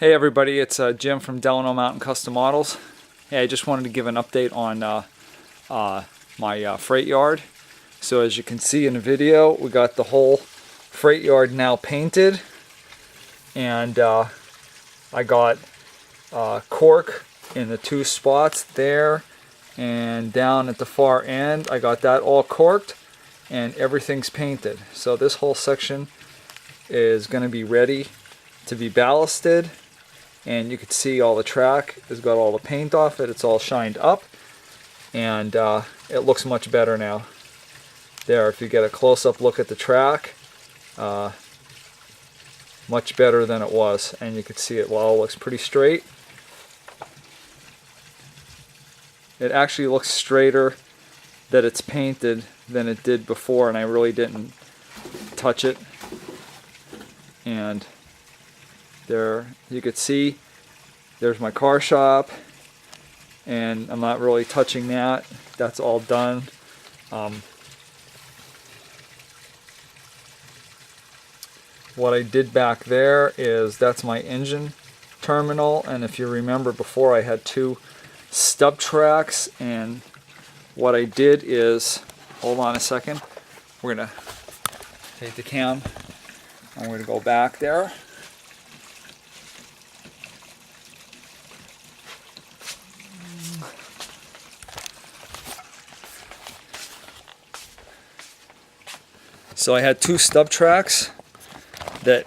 Hey everybody, it's Jim from Delano Mountain Custom Models. Hey, I just wanted to give an update on my freight yard. So as you can see in the video, we got the whole freight yard now painted, and I got cork in the two spots there and down at the far end. I got that all corked and everything's painted. So this whole section is going to be ready to be ballasted. And you can see all the track has got all the paint off it. It's all shined up, and it looks much better now. There, if you get a close-up look at the track, much better than it was, and you can see it all looks pretty straight. It actually looks straighter that it's painted than it did before, and I really didn't touch it. And there you could see there's my car shop, and I'm not really touching that. That's all done. What I did back there is that's my engine terminal, and if you remember before, I had two stub tracks, and what I did is, hold on a second, we're gonna take the cam and we're gonna go back there. So I had two stub tracks that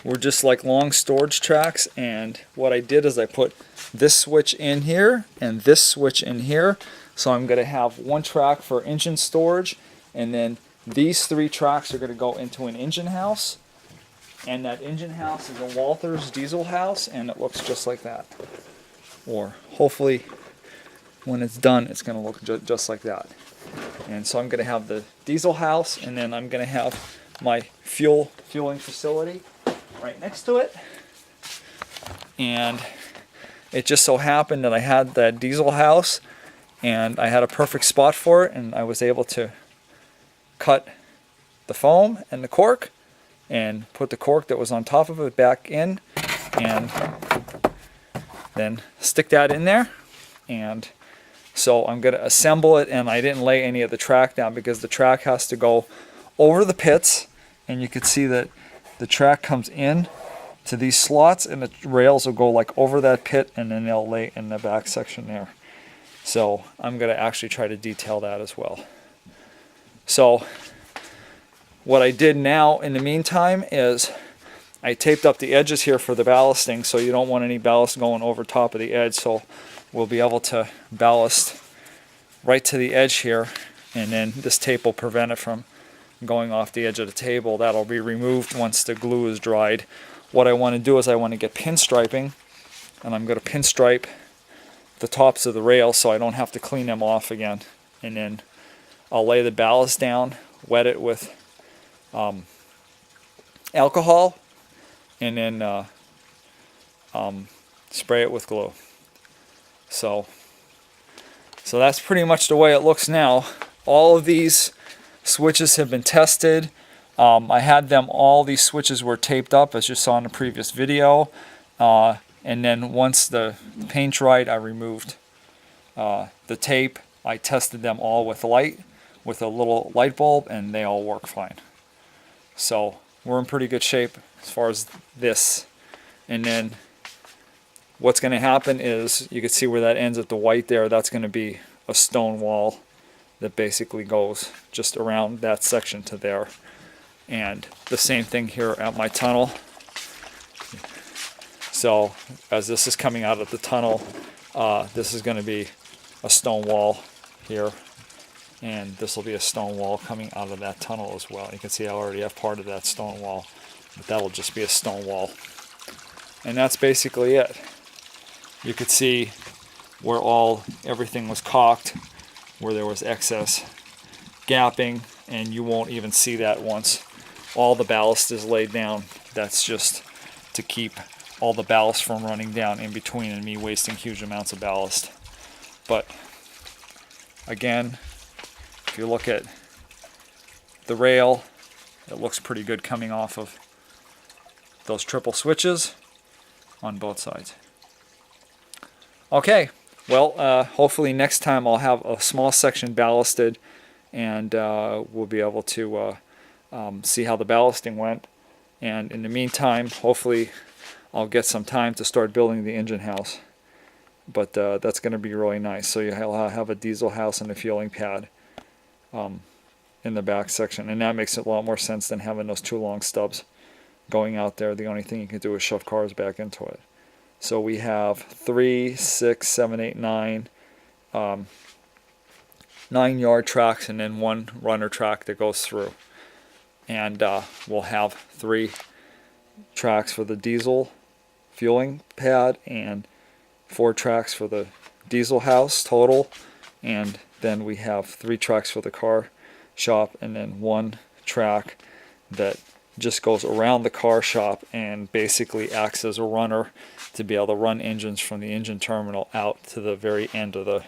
were just like long storage tracks, and what I did is I put this switch in here and this switch in here. So I'm going to have one track for engine storage, and then these three tracks are going to go into an engine house, and that engine house is a Walthers diesel house, and it looks just like that. Or hopefully when it's done it's going to look just like that. And so I'm going to have the diesel house, and then I'm going to have my fueling facility right next to it. And it just so happened that I had that diesel house and I had a perfect spot for it, and I was able to cut the foam and the cork and put the cork that was on top of it back in, and then stick that in there. And so I'm going to assemble it, and I didn't lay any of the track down because the track has to go over the pits, and you can see that the track comes in to these slots, and the rails will go like over that pit, and then they'll lay in the back section there. So I'm going to actually try to detail that as well. So what I did now in the meantime is I taped up the edges here for the ballasting, so you don't want any ballast going over top of the edge. So we'll be able to ballast right to the edge here, and then this tape will prevent it from going off the edge of the table. That'll be removed once the glue is dried. What I want to do is I want to get pinstriping, and I'm going to pinstripe the tops of the rails so I don't have to clean them off again. And then I'll lay the ballast down, wet it with alcohol, and then spray it with glue. So that's pretty much the way it looks now. All of these switches have been tested. I had them, all these switches were taped up as you saw in the previous video. And then once the paint dried, I removed the tape. I tested them all with light, with a little light bulb, and they all work fine. So we're in pretty good shape as far as this. And then what's going to happen is, you can see where that ends at the white there, that's going to be a stone wall that basically goes just around that section to there. And the same thing here at my tunnel. So as this is coming out of the tunnel, this is going to be a stone wall here, and this will be a stone wall coming out of that tunnel as well. You can see I already have part of that stone wall, but that'll just be a stone wall. And that's basically it. You could see where everything was caulked, where there was excess gapping, and you won't even see that once all the ballast is laid down. That's just to keep all the ballast from running down in between and me wasting huge amounts of ballast. But again, if you look at the rail, it looks pretty good coming off of those triple switches. on both sides. Okay, well, hopefully next time I'll have a small section ballasted, and we'll be able to see how the ballasting went. And in the meantime, hopefully I'll get some time to start building the engine house. But that's going to be really nice. So you'll have a diesel house and a fueling pad in the back section, and that makes a lot more sense than having those two long stubs going out there. The only thing you can do is shove cars back into it. So we have 3, 6, 7, 8, 9, 9-yard tracks, and then one runner track that goes through. And we'll have 3 tracks for the diesel fueling pad and 4 tracks for the diesel house total, and then we have 3 tracks for the car shop, and then 1 track that just goes around the car shop and basically acts as a runner to be able to run engines from the engine terminal out to the very end of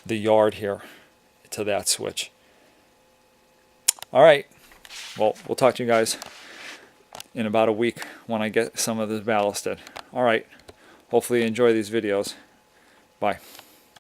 the yard here to that switch. Alright, well, we'll talk to you guys in about a week when I get some of this ballasted. Alright, hopefully you enjoy these videos. Bye.